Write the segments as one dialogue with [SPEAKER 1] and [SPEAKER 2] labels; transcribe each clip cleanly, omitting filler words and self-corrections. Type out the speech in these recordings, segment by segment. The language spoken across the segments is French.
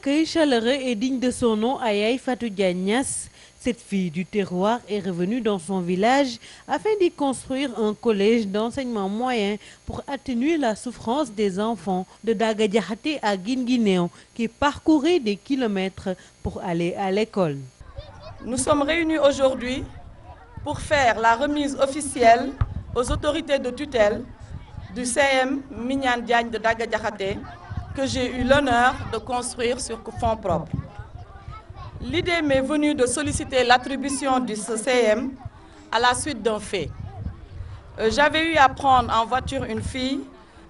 [SPEAKER 1] accueil chaleureux et digne de son nom à Yaye Fatou Diagne. Cette fille du terroir est revenue dans son village afin d'y construire un collège d'enseignement moyen pour atténuer la souffrance des enfants de Daga Diakhaté à Guinguinéo qui parcouraient des kilomètres pour aller à l'école.
[SPEAKER 2] Nous sommes réunis aujourd'hui pour faire la remise officielle aux autorités de tutelle du CM Mignane Diagne de Daga Diakhaté que j'ai eu l'honneur de construire sur fonds propres. L'idée m'est venue de solliciter l'attribution de ce CM à la suite d'un fait. J'avais eu à prendre en voiture une fille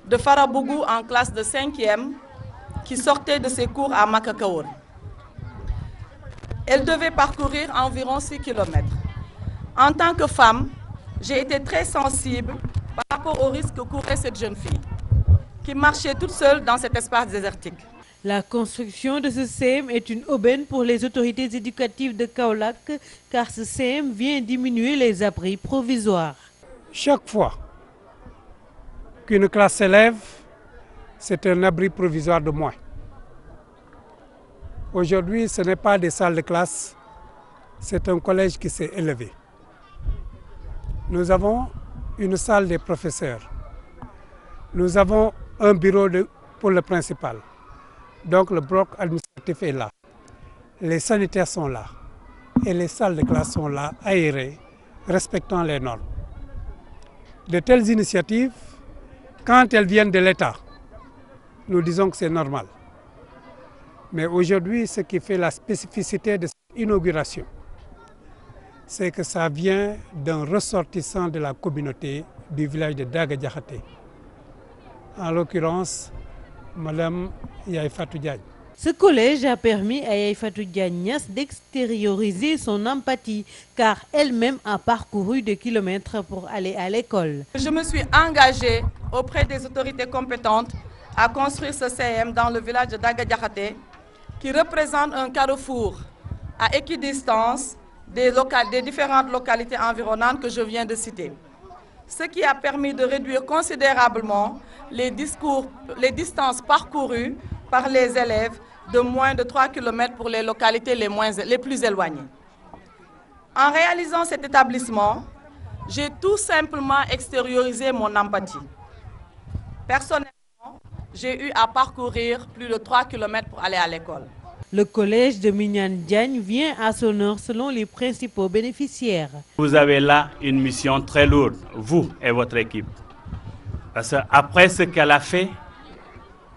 [SPEAKER 2] de Farabougou en classe de 5e qui sortait de ses cours à Makakaour. Elle devait parcourir environ 6 km. En tant que femme, j'ai été très sensible par rapport au risque que courait cette jeune fille, qui marchait toute seule dans cet espace désertique.
[SPEAKER 1] La construction de ce CM est une aubaine pour les autorités éducatives de Kaolack, car ce CM vient diminuer les abris provisoires.
[SPEAKER 3] Chaque fois qu'une classe s'élève, c'est un abri provisoire de moins. Aujourd'hui, ce n'est pas des salles de classe, c'est un collège qui s'est élevé. Nous avons une salle des professeurs. Nous avons un bureau pour le principal. Donc le bloc administratif est là. Les sanitaires sont là. Et les salles de classe sont là, aérées, respectant les normes. De telles initiatives, quand elles viennent de l'État, nous disons que c'est normal. Mais aujourd'hui, ce qui fait la spécificité de cette inauguration, c'est que ça vient d'un ressortissant de la communauté du village de Daga Diakhaté. En l'occurrence, Madame Yaye Fatou Diagne.
[SPEAKER 1] Ce collège a permis à Yaye Fatou Diagne d'extérioriser son empathie, car elle-même a parcouru des kilomètres pour aller à l'école.
[SPEAKER 2] Je me suis engagée auprès des autorités compétentes à construire ce CM dans le village de Daga Diakhaté, qui représente un carrefour à équidistance des différentes localités environnantes que je viens de citer. Ce qui a permis de réduire considérablement les distances parcourues par les élèves de moins de 3 km pour les localités les plus éloignées. En réalisant cet établissement, j'ai tout simplement extériorisé mon empathie. Personnellement, j'ai eu à parcourir plus de 3 km pour aller à l'école.
[SPEAKER 1] Le collège de Mignane Diagne vient à son heure selon les principaux bénéficiaires.
[SPEAKER 4] Vous avez là une mission très lourde, vous et votre équipe. Parce qu'après ce qu'elle a fait,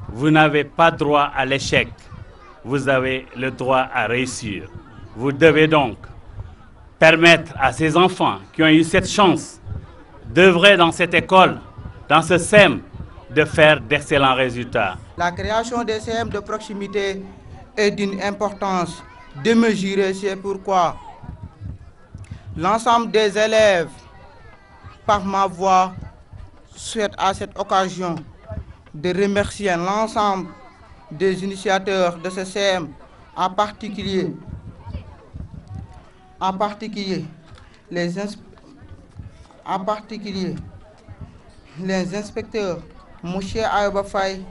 [SPEAKER 4] vous n'avez pas droit à l'échec. Vous avez le droit à réussir. Vous devez donc permettre à ces enfants qui ont eu cette chance d'œuvrer dans cette école, dans ce CEM, de faire d'excellents résultats.
[SPEAKER 5] La création des CM de proximité est d'une importance démesurée. C'est pourquoi l'ensemble des élèves, par ma voix, souhaite à cette occasion de remercier l'ensemble des initiateurs de ce CM, en particulier les inspecteurs, M. Ayouba Faye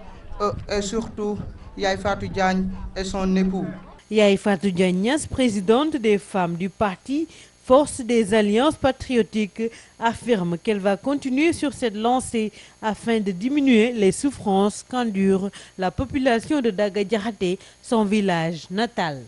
[SPEAKER 5] et surtout Yaye Fatou Diagne et son époux.
[SPEAKER 1] Yaye Fatou Diagne, présidente des femmes du parti Force des Alliances Patriotiques, affirme qu'elle va continuer sur cette lancée afin de diminuer les souffrances qu'endure la population de Daga Diakhaté, son village natal.